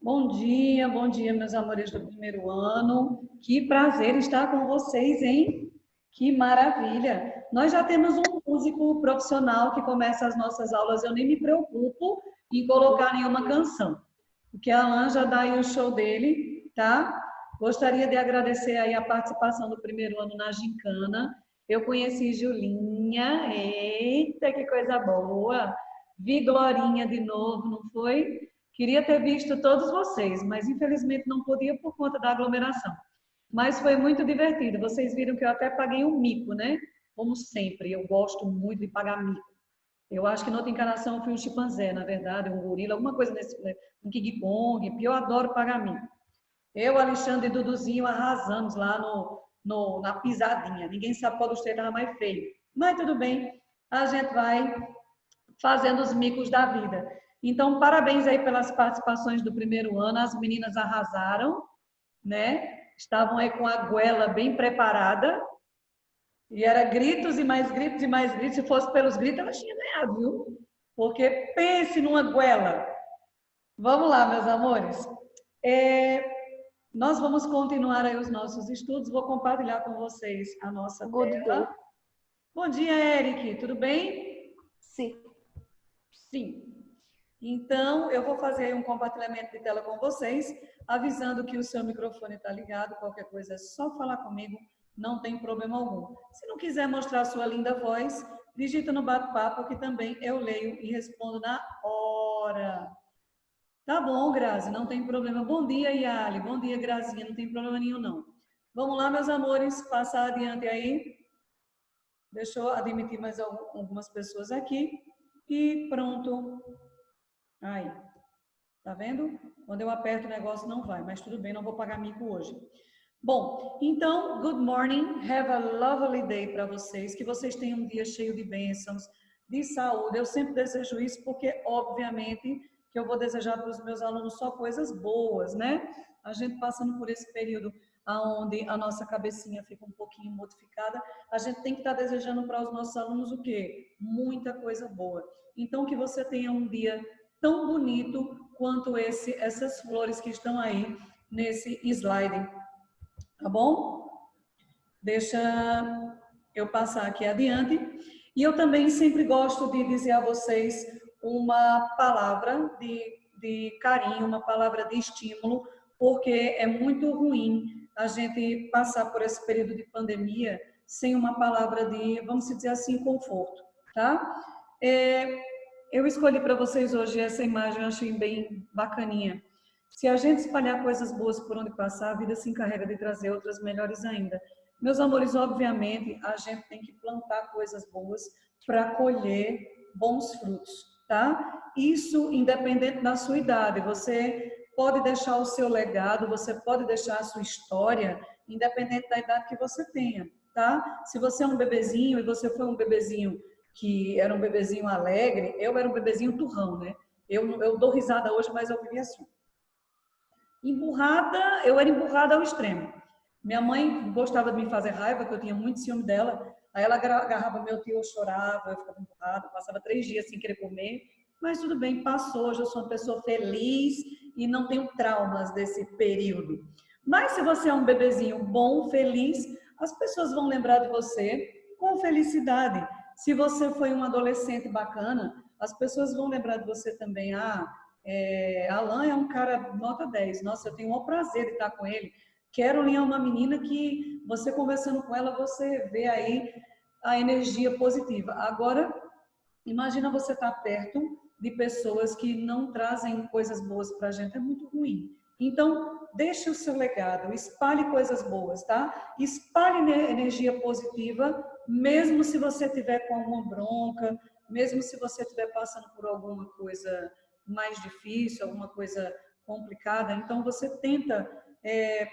Bom dia, meus amores do primeiro ano. Que prazer estar com vocês, hein? Que maravilha! Nós já temos um músico profissional que começa as nossas aulas. Eu nem me preocupo em colocar nenhuma canção, porque a Alan já dá aí o show dele, tá? Gostaria de agradecer aí a participação do primeiro ano na gincana. Eu conheci Julinha, eita, que coisa boa! Vi Glorinha de novo, não foi? Queria ter visto todos vocês, mas infelizmente não podia por conta da aglomeração. Mas foi muito divertido. Vocês viram que eu até paguei um mico, né? Como sempre, eu gosto muito de pagar mico. Eu acho que na outra encarnação eu fui um chimpanzé, na verdade, um gorila, alguma coisa nesse, um King Kong, porque eu adoro pagar mico. Eu, Alexandre e Duduzinho arrasamos lá na pisadinha. Ninguém sabe qual dos três estava mais feio. Mas tudo bem, a gente vai fazendo os micos da vida. Então, parabéns aí pelas participações do primeiro ano. As meninas arrasaram, né? Estavam aí com a goela bem preparada. E era gritos e mais gritos e mais gritos. Se fosse pelos gritos, ela tinha ganhado, viu? Porque pense numa goela. Vamos lá, meus amores. Nós vamos continuar aí os nossos estudos. Vou compartilhar com vocês a nossa Good day. tela. Bom dia, Eric. Tudo bem? Sim. Sim. Então, eu vou fazer aí um compartilhamento de tela com vocês, avisando que o seu microfone está ligado. Qualquer coisa é só falar comigo, não tem problema algum. Se não quiser mostrar a sua linda voz, digita no bate-papo que também eu leio e respondo na hora. Tá bom, Grazi, não tem problema. Bom dia, Yali. Bom dia, Grazinha. Não tem problema nenhum, não. Vamos lá, meus amores, passar adiante aí. Deixa eu admitir mais algumas pessoas aqui. E pronto. Aí. Tá vendo? Quando eu aperto o negócio não vai, mas tudo bem, não vou pagar mico hoje. Bom, então, good morning, have a lovely day para vocês, que vocês tenham um dia cheio de bênçãos, de saúde. Eu sempre desejo isso porque, obviamente, que eu vou desejar para os meus alunos só coisas boas, né? A gente passando por esse período onde a nossa cabecinha fica um pouquinho modificada, a gente tem que estar desejando para os nossos alunos o quê? Muita coisa boa. Então, que você tenha um dia tão bonito quanto essas flores que estão aí nesse slide, tá bom? Deixa eu passar aqui adiante. E eu também sempre gosto de dizer a vocês uma palavra de carinho, uma palavra de estímulo, porque é muito ruim a gente passar por esse período de pandemia sem uma palavra de, vamos dizer assim, conforto, tá? Eu escolhi para vocês hoje essa imagem, eu achei bem bacaninha. Se a gente espalhar coisas boas por onde passar, a vida se encarrega de trazer outras melhores ainda. Meus amores, obviamente, a gente tem que plantar coisas boas para colher bons frutos, tá? Isso independente da sua idade. Você pode deixar o seu legado, você pode deixar a sua história, independente da idade que você tenha, tá? Se você é um bebezinho e você foi um bebezinho que era um bebezinho alegre, eu era um bebezinho turrão, né? Eu dou risada hoje, mas eu vivia assim. Emburrada, eu era emburrada ao extremo. Minha mãe gostava de me fazer raiva, porque eu tinha muito ciúme dela. Aí ela agarrava meu tio, eu chorava, eu ficava emburrada, passava 3 dias sem querer comer. Mas tudo bem, passou. Hoje eu sou uma pessoa feliz e não tenho traumas desse período. Mas se você é um bebezinho bom, feliz, as pessoas vão lembrar de você com felicidade. Se você foi um adolescente bacana, as pessoas vão lembrar de você também. Alan é um cara nota 10. Nossa, eu tenho o prazer de estar com ele. Caroline é uma menina que você conversando com ela, você vê aí a energia positiva. Agora, imagina você estar perto de pessoas que não trazem coisas boas para a gente, é muito ruim. Então, deixe o seu legado, espalhe coisas boas, tá? Espalhe energia positiva, mesmo se você tiver com alguma bronca, mesmo se você estiver passando por alguma coisa mais difícil, alguma coisa complicada. Então, você tenta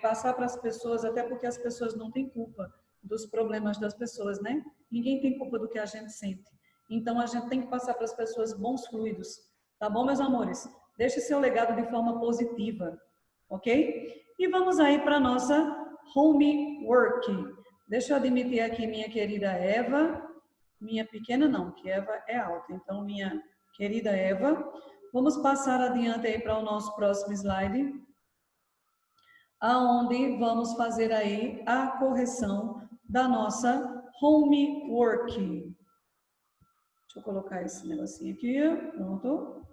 passar para as pessoas, até porque as pessoas não têm culpa dos problemas das pessoas, né? Ninguém tem culpa do que a gente sente. Então, a gente tem que passar para as pessoas bons fluidos. Tá bom, meus amores? Deixe seu legado de forma positiva, ok? E vamos aí para a nossa homework. Deixa eu admitir aqui minha querida Eva. Minha pequena não, que Eva é alta. Então, minha querida Eva, Vamos passar adiante aí para o nosso próximo slide, aonde vamos fazer aí a correção da nossa homework. Deixa eu colocar esse negocinho aqui, pronto.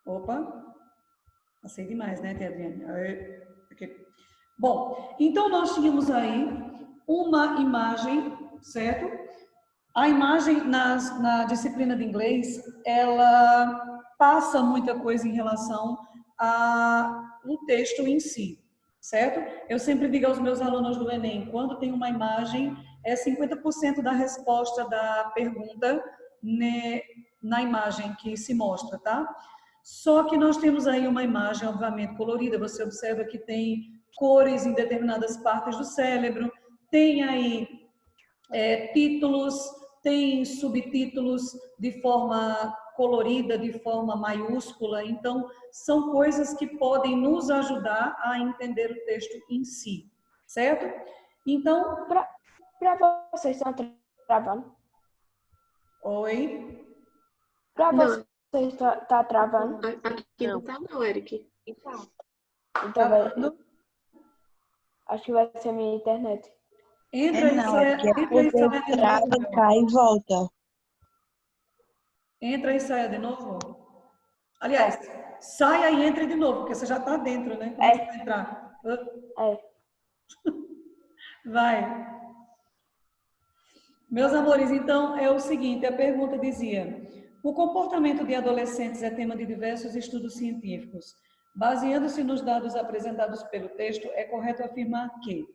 Opa, passei demais, né, Adriane? Bom, então nós tínhamos aí uma imagem, certo? A imagem na disciplina de inglês, ela passa muita coisa em relação ao texto em si, certo? Eu sempre digo aos meus alunos do Enem, quando tem uma imagem, é 50% da resposta da pergunta na imagem que se mostra, tá? Só que nós temos aí uma imagem, obviamente, colorida, você observa que tem cores em determinadas partes do cérebro, tem aí títulos, tem subtítulos de forma colorida, de forma maiúscula, então são coisas que podem nos ajudar a entender o texto em si, certo? Então, para vocês estão travando? Oi? Para vocês está travando? Aqui não tá não, Eric. Então Travando? acho que vai ser a minha internet. Entra e sai de novo. Cai e volta. Entra e saia de novo. Aliás, saia e entre de novo, porque você já está dentro, né? Como é que vai entrar? Vai. Meus amores, então é o seguinte, a pergunta dizia: o comportamento de adolescentes é tema de diversos estudos científicos. Baseando-se nos dados apresentados pelo texto, é correto afirmar que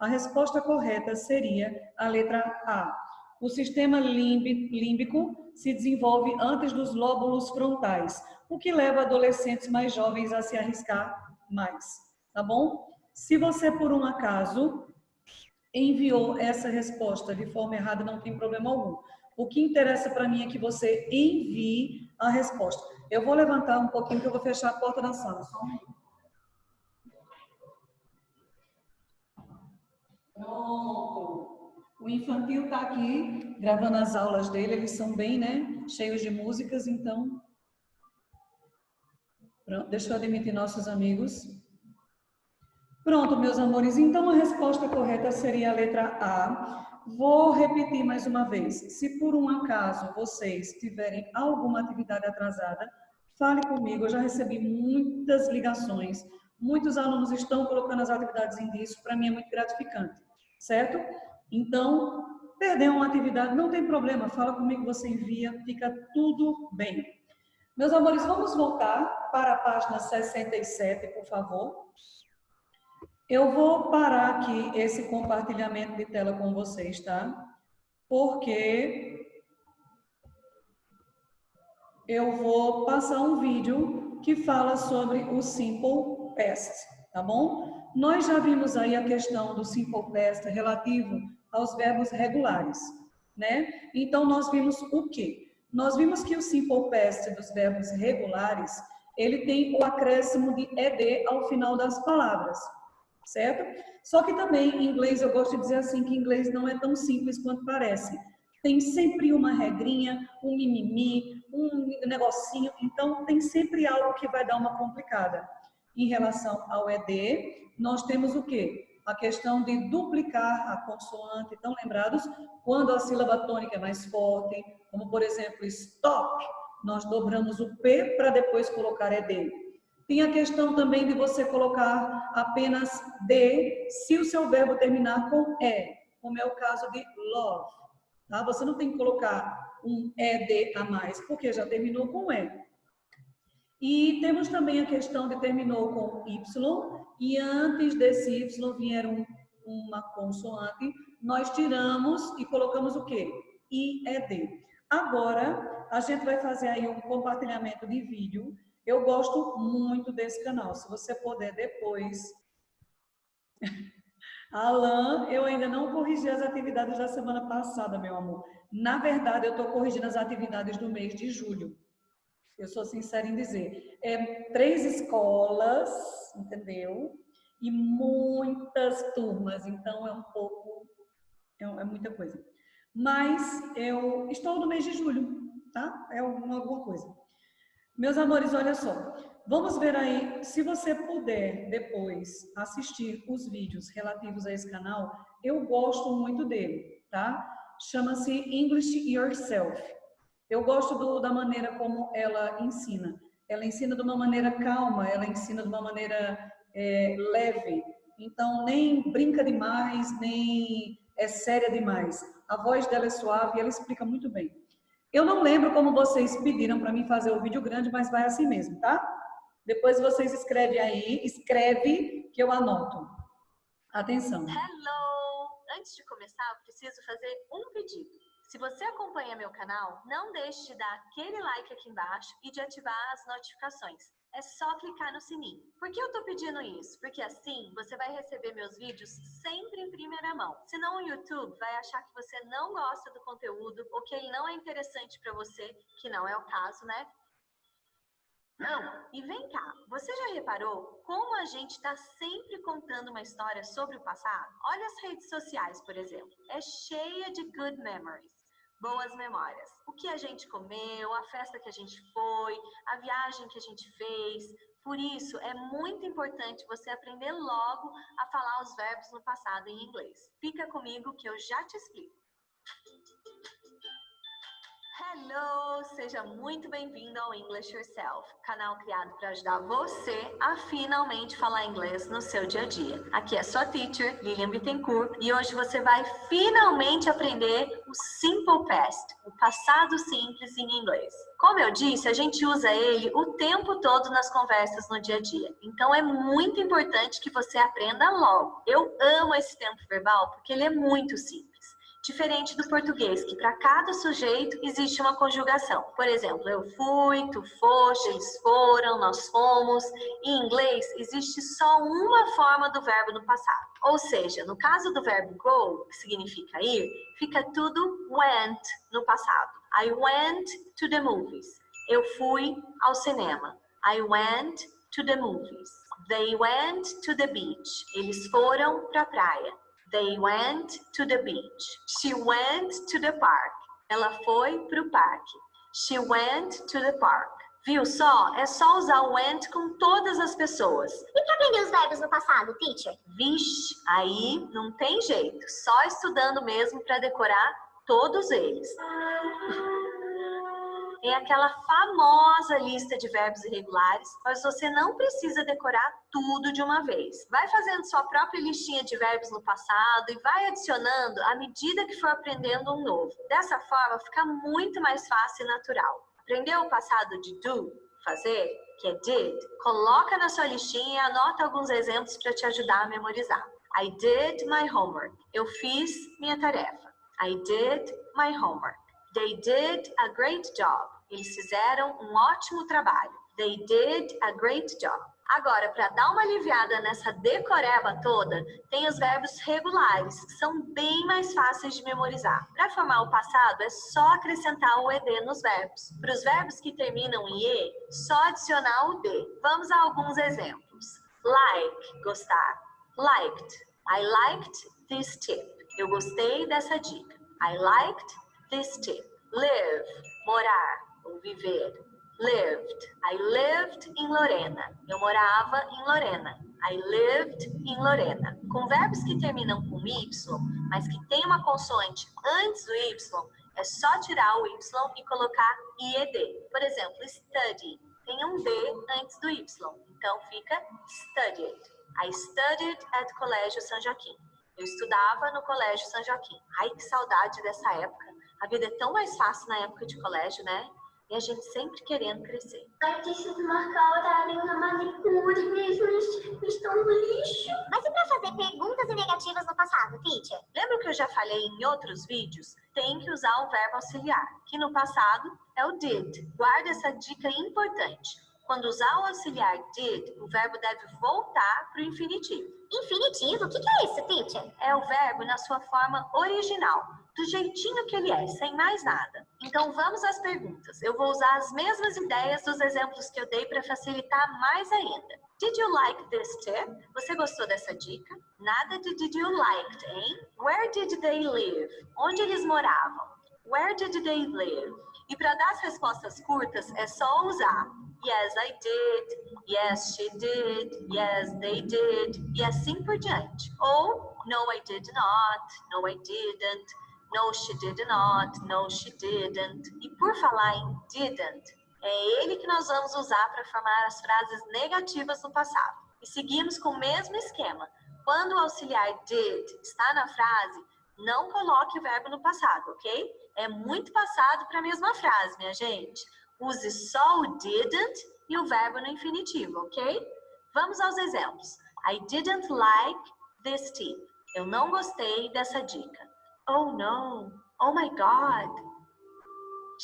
a resposta correta seria a letra A. O sistema límbico se desenvolve antes dos lóbulos frontais, o que leva adolescentes mais jovens a se arriscar mais, tá bom? Se você, por um acaso, enviou essa resposta de forma errada, não tem problema algum. O que interessa para mim é que você envie a resposta. Eu vou levantar um pouquinho que eu vou fechar a porta da sala. Só um minuto. Pronto. O infantil está aqui gravando as aulas dele, eles são bem, né, cheios de músicas, então... Pronto, deixa eu admitir nossos amigos. Pronto, meus amores, então a resposta correta seria a letra A. Vou repetir mais uma vez. Se por um acaso vocês tiverem alguma atividade atrasada, fale comigo. Eu já recebi muitas ligações. Muitos alunos estão colocando as atividades em dia. Isso para mim é muito gratificante, certo? Então, perder uma atividade não tem problema. Fala comigo, você envia, fica tudo bem. Meus amores, vamos voltar para a página 67, por favor. Eu vou parar aqui esse compartilhamento de tela com vocês, tá? Porque eu vou passar um vídeo que fala sobre o Simple Past, tá bom? Nós já vimos aí a questão do Simple Past relativo aos verbos regulares, né? Então, nós vimos o quê? Nós vimos que o Simple Past dos verbos regulares, ele tem o acréscimo de ed ao final das palavras, certo? Só que também, em inglês, eu gosto de dizer assim, que em inglês não é tão simples quanto parece. Tem sempre uma regrinha, um mimimi, um negocinho, então tem sempre algo que vai dar uma complicada. Em relação ao ED, nós temos o quê? A questão de duplicar a consoante, estão lembrados? Quando a sílaba tônica é mais forte, como por exemplo, stop, nós dobramos o P para depois colocar ED. Tem a questão também de você colocar apenas D se o seu verbo terminar com E, como é o caso de love. Tá? Você não tem que colocar um ED a mais, porque já terminou com E. E temos também a questão de terminou com Y, e antes desse Y vieram uma consoante, nós tiramos e colocamos o quê? IED. Agora, a gente vai fazer aí um compartilhamento de vídeo. Eu gosto muito desse canal. Se você puder depois... Alan, eu ainda não corrigi as atividades da semana passada, meu amor. Na verdade, eu estou corrigindo as atividades do mês de julho. Eu sou sincera em dizer. 3 escolas, entendeu? E muitas turmas. Então, é um pouco... É muita coisa. Mas eu estou no mês de julho, tá? É alguma coisa. Meus amores, olha só. Vamos ver aí, se você puder depois assistir os vídeos relativos a esse canal, eu gosto muito dele, tá? Chama-se English Yourself. Eu gosto da maneira como ela ensina. Ela ensina de uma maneira calma, ela ensina de uma maneira leve. Então, nem brinca demais, nem é séria demais. A voz dela é suave e ela explica muito bem. Eu não lembro como vocês pediram para mim fazer o vídeo grande, mas vai assim mesmo, tá? Depois vocês escrevem aí, escreve que eu anoto. Atenção. Hello! Antes de começar, eu preciso fazer um pedido. Se você acompanha meu canal, não deixe de dar aquele like aqui embaixo e de ativar as notificações. É só clicar no sininho. Por que eu tô pedindo isso? Porque assim você vai receber meus vídeos sempre em primeira mão. Senão o YouTube vai achar que você não gosta do conteúdo ou que ele não é interessante para você, que não é o caso, né? Não. E vem cá, você já reparou como a gente está sempre contando uma história sobre o passado? Olha as redes sociais, por exemplo. É cheia de good memories. Boas memórias. O que a gente comeu, a festa que a gente foi, a viagem que a gente fez. Por isso, é muito importante você aprender logo a falar os verbos no passado em inglês. Fica comigo que eu já te explico. Hello! Seja muito bem-vindo ao English Yourself, canal criado para ajudar você a finalmente falar inglês no seu dia a dia. Aqui é sua teacher, Lilian Bittencourt, e hoje você vai finalmente aprender o Simple Past, o passado simples em inglês. Como eu disse, a gente usa ele o tempo todo nas conversas no dia a dia, então é muito importante que você aprenda logo. Eu amo esse tempo verbal porque ele é muito simples. Diferente do português, que para cada sujeito existe uma conjugação. Por exemplo, eu fui, tu foste, eles foram, nós fomos. Em inglês, existe só uma forma do verbo no passado. Ou seja, no caso do verbo go, que significa ir, fica tudo went no passado. I went to the movies. Eu fui ao cinema. I went to the movies. They went to the beach. Eles foram para a praia. They went to the beach. She went to the park. Ela foi para o parque. She went to the park. Viu só? É só usar o went com todas as pessoas. E para aprender os verbos no passado, teacher? Vixe, aí não tem jeito. Só estudando mesmo para decorar todos eles. Tem aquela famosa lista de verbos irregulares, mas você não precisa decorar tudo de uma vez. Vai fazendo sua própria listinha de verbos no passado e vai adicionando à medida que for aprendendo um novo. Dessa forma, fica muito mais fácil e natural. Aprendeu o passado de do, fazer, que é did? Coloca na sua listinha e anota alguns exemplos para te ajudar a memorizar. I did my homework. Eu fiz minha tarefa. I did my homework. They did a great job. Eles fizeram um ótimo trabalho. They did a great job. Agora, para dar uma aliviada nessa decoreba toda, tem os verbos regulares, que são bem mais fáceis de memorizar. Para formar o passado, é só acrescentar o ED nos verbos. Para os verbos que terminam em E, só adicionar o D. Vamos a alguns exemplos. Like, gostar. Liked. I liked this tip. Eu gostei dessa dica. I liked this tip. Live, morar ou viver. Lived. I lived in Lorena. Eu morava em Lorena. I lived in Lorena. Com verbos que terminam com Y, mas que tem uma consoante antes do Y, é só tirar o Y e colocar IED. Por exemplo, study. Tem um D antes do Y. Então fica studied. I studied at Colégio São Joaquim. Eu estudava no Colégio São Joaquim. Ai, que saudade dessa época. A vida é tão mais fácil na época de colégio, né? E a gente sempre querendo crescer. Eu preciso marcar horário na manicure, mesmo estão no lixo. Mas e para fazer perguntas e negativas no passado, teacher? Lembra que eu já falei em outros vídeos? Tem que usar o verbo auxiliar, que no passado é o did. Guarda essa dica importante. Quando usar o auxiliar did, o verbo deve voltar para o infinitivo. Infinitivo? O que é isso, teacher? É o verbo na sua forma original, do jeitinho que ele é, sem mais nada. Então vamos às perguntas. Eu vou usar as mesmas ideias dos exemplos que eu dei para facilitar mais ainda. Did you like this tip? Você gostou dessa dica? Nada de did you liked, hein? Where did they live? Onde eles moravam? Where did they live? E para dar as respostas curtas, é só usar yes, I did, yes, she did, yes, they did, e assim por diante. Ou, no, I did not, no, I didn't, no, she did not, no, she didn't. E por falar em didn't, é ele que nós vamos usar para formar as frases negativas no passado. E seguimos com o mesmo esquema. Quando o auxiliar did está na frase, não coloque o verbo no passado, ok? É muito passado para a mesma frase, minha gente. Use só o didn't e o verbo no infinitivo, ok? Vamos aos exemplos. I didn't like this tip. Eu não gostei dessa dica. Oh, no. Oh, my God.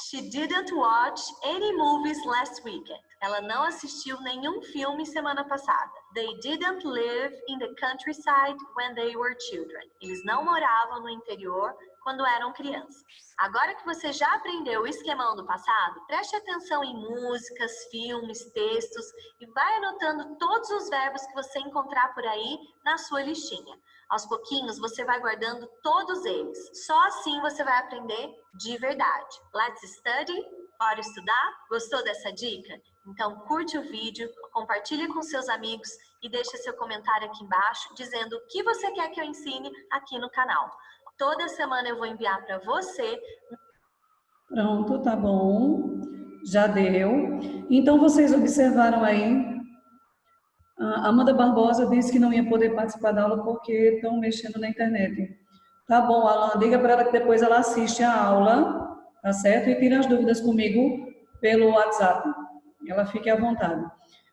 She didn't watch any movies last weekend. Ela não assistiu nenhum filme semana passada. They didn't live in the countryside when they were children. Eles não moravam no interior quando eram crianças. Agora que você já aprendeu o esquemão do passado, preste atenção em músicas, filmes, textos e vai anotando todos os verbos que você encontrar por aí na sua listinha. Aos pouquinhos você vai guardando todos eles. Só assim você vai aprender de verdade. Let's study? Bora estudar? Gostou dessa dica? Então curte o vídeo, compartilhe com seus amigos e deixe seu comentário aqui embaixo dizendo o que você quer que eu ensine aqui no canal. Toda semana eu vou enviar para você. Pronto, tá bom. Já deu. Então, vocês observaram aí. A Amanda Barbosa disse que não ia poder participar da aula porque estão mexendo na internet. Tá bom, Alan, diga para ela que depois ela assiste a aula, tá certo? E tira as dúvidas comigo pelo WhatsApp. Ela fique à vontade.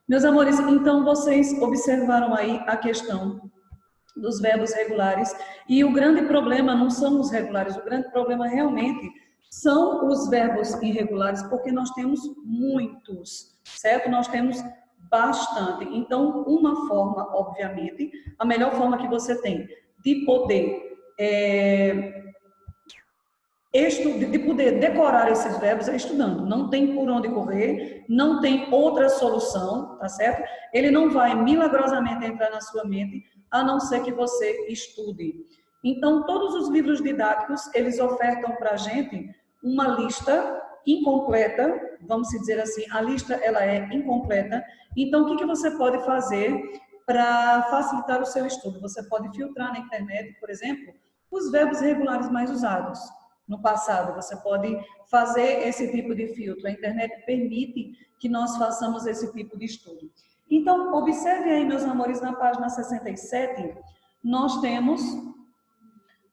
Meus amores, então vocês observaram aí a questão dos verbos regulares. E o grande problema não são os regulares, o grande problema realmente são os verbos irregulares, porque nós temos muitos, certo? Nós temos bastante. Então, uma forma, obviamente, a melhor forma que você tem de poder decorar esses verbos é estudando. Não tem por onde correr, não tem outra solução, tá certo? Ele não vai milagrosamente entrar na sua mente, a não ser que você estude. Então, todos os livros didáticos, eles ofertam para a gente uma lista incompleta, vamos dizer assim, a lista ela é incompleta. Então, o que você pode fazer para facilitar o seu estudo? Você pode filtrar na internet, por exemplo, os verbos regulares mais usados no passado. Você pode fazer esse tipo de filtro. A internet permite que nós façamos esse tipo de estudo. Então, observe aí, meus amores, na página 67, nós temos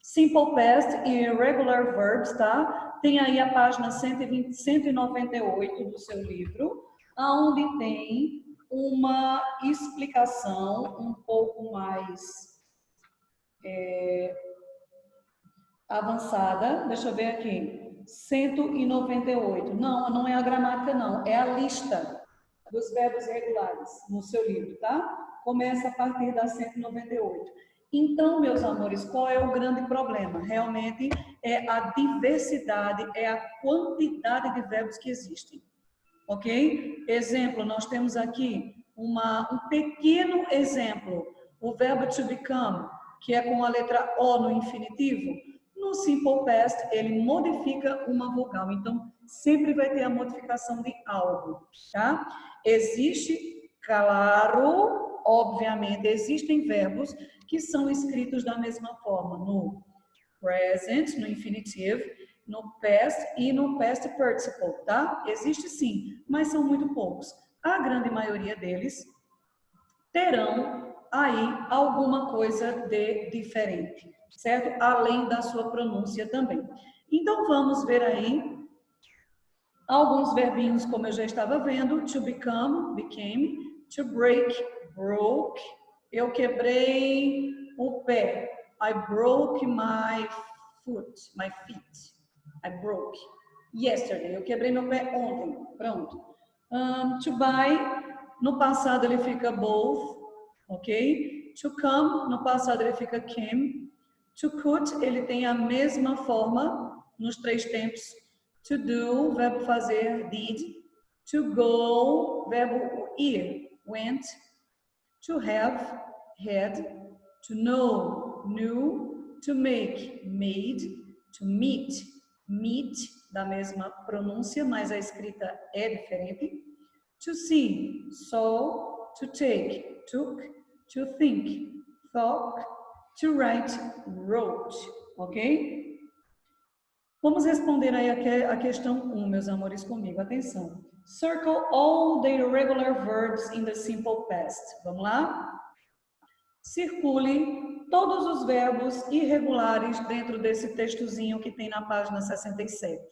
Simple Past e Irregular Verbs, tá? Tem aí a página 198 do seu livro, onde tem uma explicação um pouco mais avançada. Deixa eu ver aqui. 198. Não é a gramática, não. É a lista dos verbos regulares no seu livro, tá? Começa a partir da 198. Então, meus amores, qual é o grande problema? Realmente é a diversidade, é a quantidade de verbos que existem. Ok? Exemplo, nós temos aqui um pequeno exemplo. O verbo to become, que é com a letra O no infinitivo. No Simple Past, ele modifica uma vogal. Então, sempre vai ter a modificação de algo, tá? Existe, claro, obviamente, existem verbos que são escritos da mesma forma no present, no infinitivo, no past e no past participle, tá? Existe sim, mas são muito poucos. A grande maioria deles terão aí alguma coisa de diferente, certo? Além da sua pronúncia também. Então, vamos ver aí alguns verbinhos, como eu já estava vendo. To become, became. To break, broke. Eu quebrei o pé. I broke my foot, my feet. I broke. Yesterday. Eu quebrei meu pé ontem. Pronto. To buy, no passado ele fica both, ok? To come, no passado ele fica came. To cut, ele tem a mesma forma nos três tempos. To do, verbo fazer, did. To go, verbo ir, went. To have, had. To know, knew. To make, made. To meet, meet, da mesma pronúncia, mas a escrita é diferente. To see, saw, to take, took, to think, thought, to write, wrote, ok? Vamos responder aí a questão 1, meus amores, comigo. Atenção. Circle all the irregular verbs in the simple past. Vamos lá? Circule todos os verbos irregulares dentro desse textozinho que tem na página 67.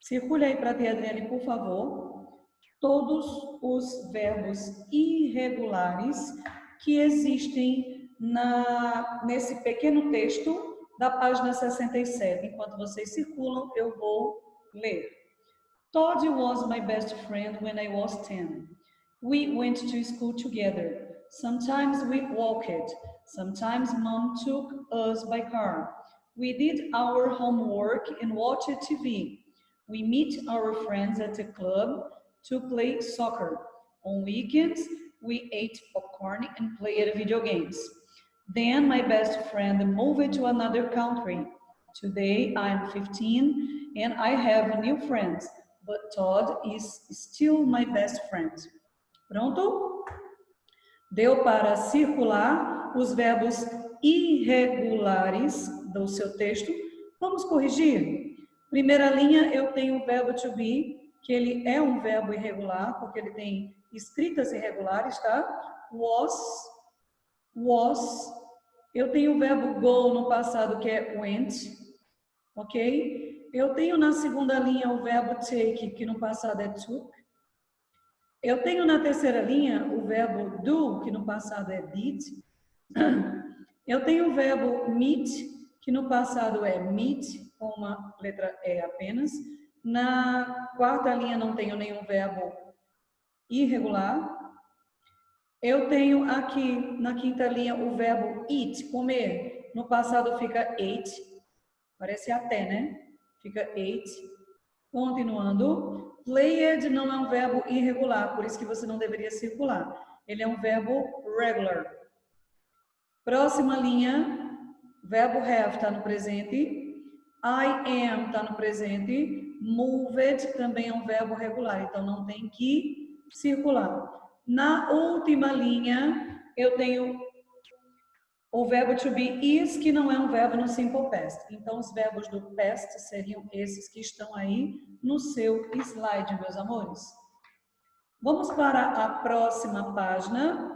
Circule aí para a tia Adriane, por favor, todos os verbos irregulares que existem nesse pequeno texto da página 67. Enquanto vocês circulam, eu vou ler. Todd was my best friend when I was 10. We went to school together. Sometimes we walked. Sometimes Mom took us by car. We did our homework and watched TV. We meet our friends at the club to play soccer. On weekends, we ate popcorn and played video games. Then my best friend moved to another country. Today I'm 15 and I have new friends, but Todd is still my best friend. Pronto? Deu para circular os verbos irregulares do seu texto? Vamos corrigir? Primeira linha, eu tenho o verbo to be, que ele é um verbo irregular, porque ele tem escritas irregulares, tá? Was. Eu tenho o verbo go no passado, que é went, ok? Eu tenho na segunda linha o verbo take, que no passado é took. Eu tenho na terceira linha o verbo do, que no passado é did. Eu tenho o verbo meet, que no passado é meet, com uma letra E apenas. Na quarta linha não tenho nenhum verbo irregular. Eu tenho aqui na quinta linha o verbo eat, comer. No passado fica ate, parece até, né? Fica ate. Continuando. Played não é um verbo irregular, por isso que você não deveria circular. Ele é um verbo regular. Próxima linha, verbo have está no presente. I am está no presente. Moved também é um verbo regular, então não tem que circular. Na última linha, eu tenho o verbo to be is, que não é um verbo no simple past. Então, os verbos do past seriam esses que estão aí no seu slide, meus amores. Vamos para a próxima página.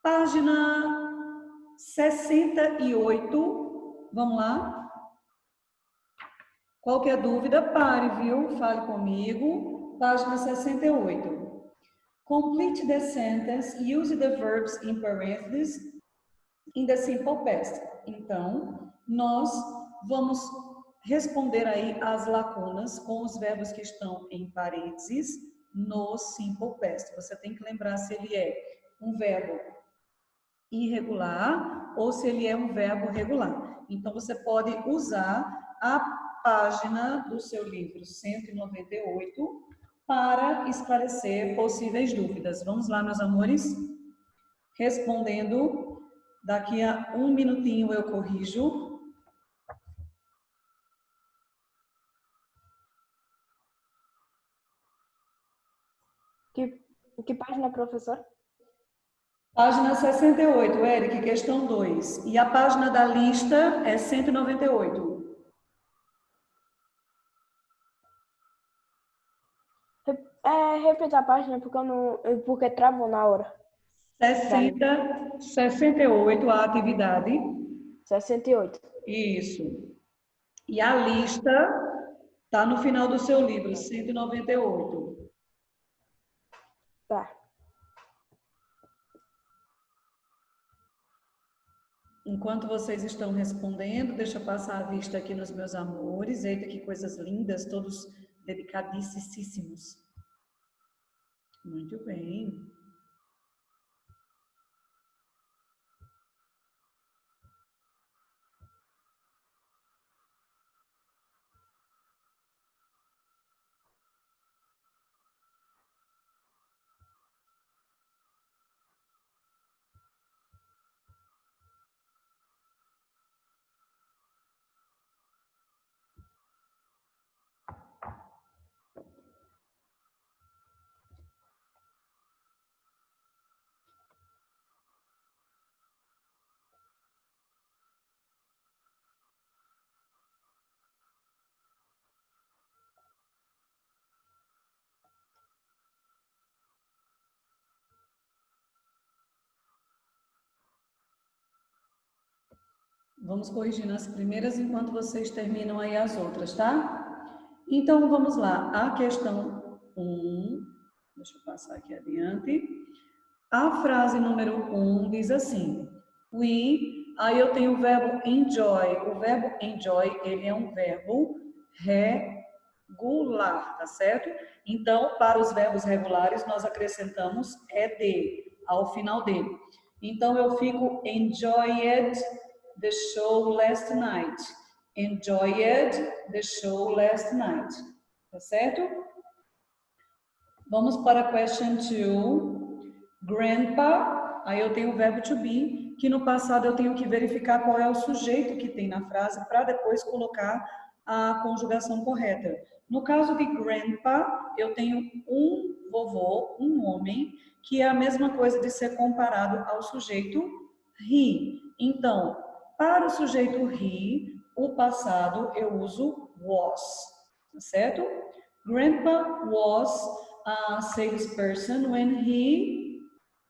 Página 68. Vamos lá? Qualquer dúvida, pare, viu? Fale comigo. Página 68. Complete the sentence, use the verbs in parentheses in the simple past. Então, nós vamos responder aí as lacunas com os verbos que estão em parênteses no simple past. Você tem que lembrar se ele é um verbo irregular ou se ele é um verbo regular. Então, você pode usar a página do seu livro 198 para esclarecer possíveis dúvidas. Vamos lá, meus amores? Respondendo, daqui a um minutinho eu corrijo. Que página, professor? Página 68, Eric, questão 2. E a página da lista é 198. Repita a página porque travou na hora. 68, a atividade. 68. Isso. E a lista está no final do seu livro, 198. Tá. Enquanto vocês estão respondendo, deixa eu passar a vista aqui nos meus amores. Eita, que coisas lindas, todos dedicadíssimos. Muito bem. Vamos corrigindo as primeiras enquanto vocês terminam aí as outras, tá? Então, vamos lá. A questão 1, deixa eu passar aqui adiante. A frase número 1 diz assim, aí eu tenho o verbo enjoy. O verbo enjoy, ele é um verbo regular, tá certo? Então, para os verbos regulares, nós acrescentamos ed ao final dele. Então, eu fico enjoyed the show last night. Enjoyed the show last night. Tá certo? Vamos para a question 2. Grandpa, aí eu tenho o verbo to be, que no passado eu tenho que verificar qual é o sujeito que tem na frase para depois colocar a conjugação correta. No caso de grandpa, eu tenho um vovô, um homem, que é a mesma coisa de ser comparado ao sujeito he. Então, para o sujeito he, o passado eu uso was, certo? Grandpa was a salesperson when he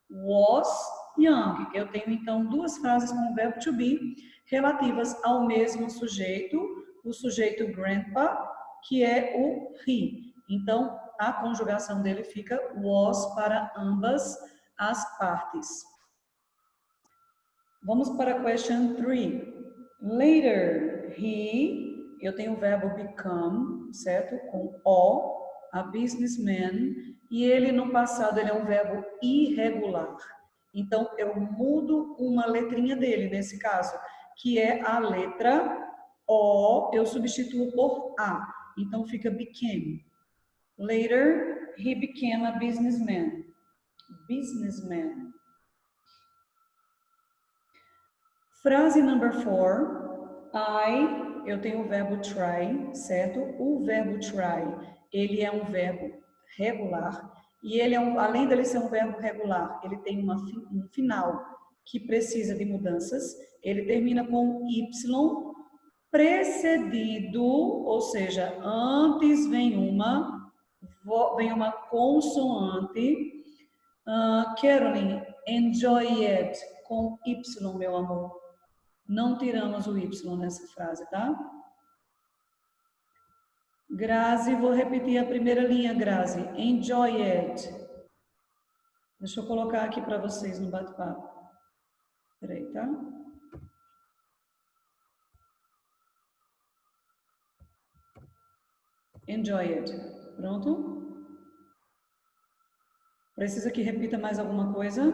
was young. Eu tenho então duas frases com o verbo to be relativas ao mesmo sujeito, o sujeito grandpa, que é o he. Então, a conjugação dele fica was para ambas as partes. Vamos para a question 3. Later, eu tenho o verbo become, certo? Com o, a businessman, e ele no passado ele é um verbo irregular. Então, eu mudo uma letrinha dele, nesse caso, que é a letra O, eu substituo por A. Então, fica became. Later, he became a businessman. Businessman. Frase number 4. Eu tenho o verbo try, certo? O verbo try, ele é um verbo regular. E ele além dele ser um verbo regular, ele tem um final que precisa de mudanças. Ele termina com Y precedido, ou seja, antes vem uma consoante. Caroline, enjoy it, com Y, meu amor. Não tiramos o Y nessa frase, tá? Grazi, vou repetir a primeira linha, Grazi. Enjoy it. Deixa eu colocar aqui para vocês no bate-papo. Peraí, tá? Enjoy it. Pronto? Precisa que repita mais alguma coisa?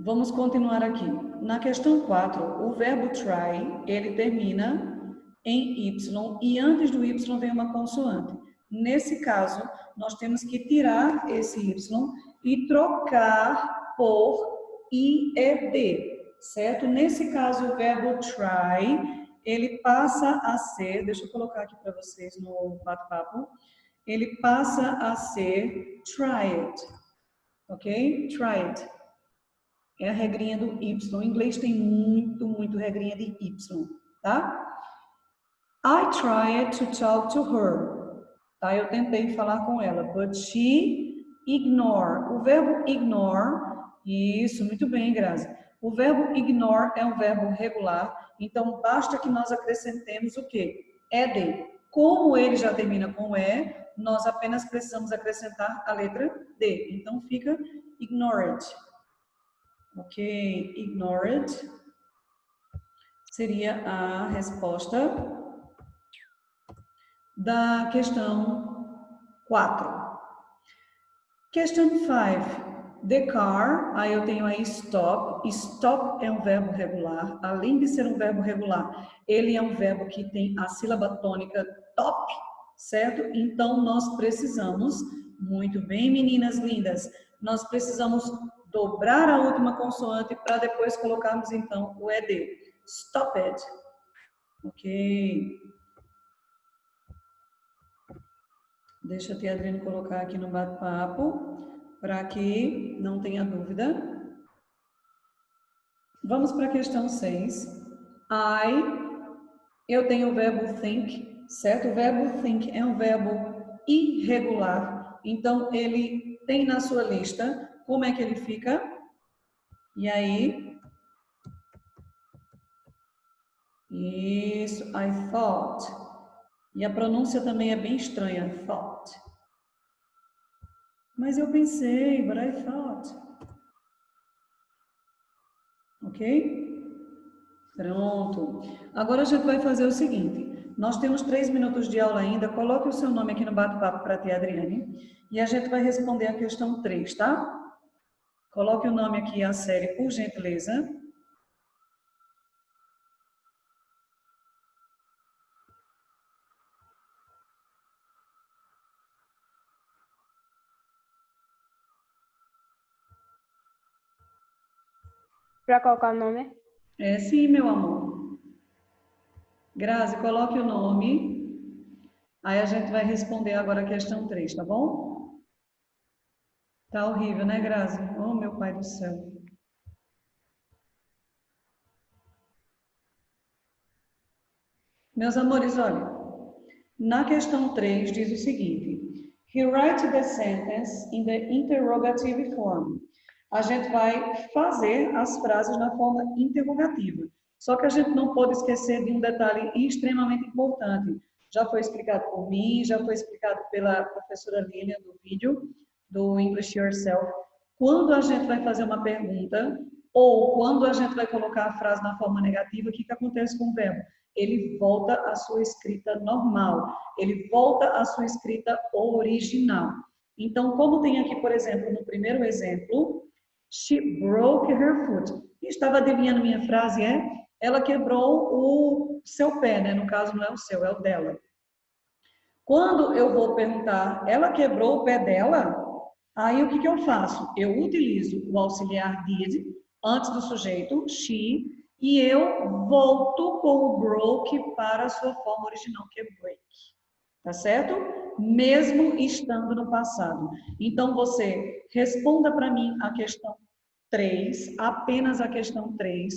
Vamos continuar aqui. Na questão 4, o verbo try, ele termina em Y e antes do Y vem uma consoante. Nesse caso, nós temos que tirar esse Y e trocar por IED, certo? Nesse caso, o verbo try, ele passa a ser, deixa eu colocar aqui para vocês no bate-papo, ele passa a ser tried, ok? Tried. É a regrinha do Y. O inglês tem muito regrinha de Y, tá? I tried to talk to her. Tá? Eu tentei falar com ela, but she ignored. O verbo ignore, isso, muito bem, Grazi. O verbo ignore é um verbo regular, então basta que nós acrescentemos o quê? Ed. Como ele já termina com E, nós apenas precisamos acrescentar a letra D. Então fica ignored. Ok, ignored seria a resposta da questão 4. Question 5. The car, aí eu tenho aí stop. Stop é um verbo regular. Além de ser um verbo regular, ele é um verbo que tem a sílaba tônica top, certo? Então, nós precisamos, muito bem, meninas lindas, nós precisamos dobrar a última consoante para depois colocarmos, então, o ED. Stop it. Ok. Deixa a tia Adriane colocar aqui no bate-papo, para que não tenha dúvida. Vamos para a questão 6. Eu tenho o verbo think, certo? O verbo think é um verbo irregular. Então, ele tem na sua lista, como é que ele fica? E aí, Isso, I thought. E a pronúncia também é bem estranha, I thought. Mas eu pensei, but I thought. Ok? Pronto. Agora a gente vai fazer o seguinte. Nós temos 3 minutos de aula ainda. Coloque o seu nome aqui no bate-papo para a tia Adriane. E a gente vai responder a questão 3, tá? Coloque o nome aqui, a série, por gentileza. Para colocar o nome? É sim, meu amor. Grazi, coloque o nome. Aí a gente vai responder agora a questão 3, tá bom? Tá horrível, né, Grazi? Oh, meu pai do céu. Meus amores, olha. Na questão 3 diz o seguinte. He writes the sentence in the interrogative form. A gente vai fazer as frases na forma interrogativa. Só que a gente não pode esquecer de um detalhe extremamente importante. Já foi explicado por mim, já foi explicado pela professora Lilian do vídeo do English Yourself. Quando a gente vai fazer uma pergunta ou quando a gente vai colocar a frase na forma negativa, o que acontece com o verbo? Ele volta à sua escrita normal, ele volta à sua escrita original. Então, como tem aqui, por exemplo, no primeiro exemplo, she broke her foot. Estava adivinhando minha frase, é? Ela quebrou o seu pé, né? No caso, não é o seu, é o dela. Quando eu vou perguntar, ela quebrou o pé dela? Aí, o que eu faço? Eu utilizo o auxiliar did, antes do sujeito, she, e eu volto com o broke para a sua forma original, que é break. Tá certo? Mesmo estando no passado. Então, você responda para mim a questão 3, apenas a questão 3.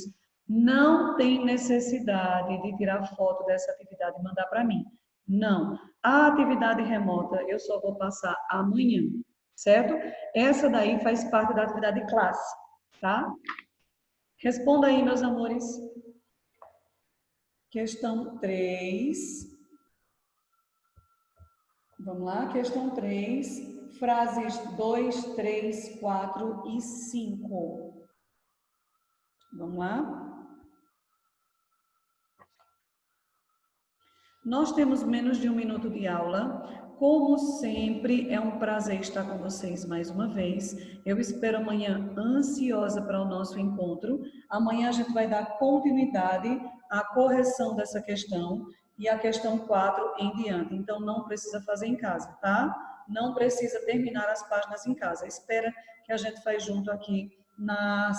Não tem necessidade de tirar foto dessa atividade e mandar para mim. Não. A atividade remota eu só vou passar amanhã, certo? Essa daí faz parte da atividade classe, tá? Responda aí, meus amores. Questão 3. Vamos lá, questão 3. Frases 2, 3, 4 e 5. Vamos lá. Nós temos menos de 1 minuto de aula. Como sempre, é um prazer estar com vocês mais uma vez. Eu espero amanhã ansiosa para o nosso encontro. Amanhã a gente vai dar continuidade à correção dessa questão e a questão 4 em diante. Então, não precisa fazer em casa, tá? Não precisa terminar as páginas em casa. Espera que a gente faz junto aqui na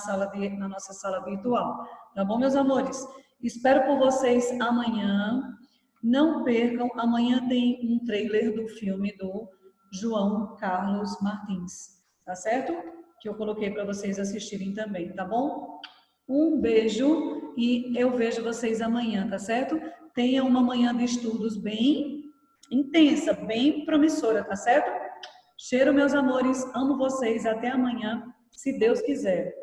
nossa sala virtual. Tá bom, meus amores? Espero por vocês amanhã. Não percam, amanhã tem um trailer do filme do João Carlos Martins, tá certo? Que eu coloquei para vocês assistirem também, tá bom? Um beijo e eu vejo vocês amanhã, tá certo? Tenha uma manhã de estudos bem intensa, bem promissora, tá certo? Cheiro, meus amores, amo vocês, até amanhã, se Deus quiser.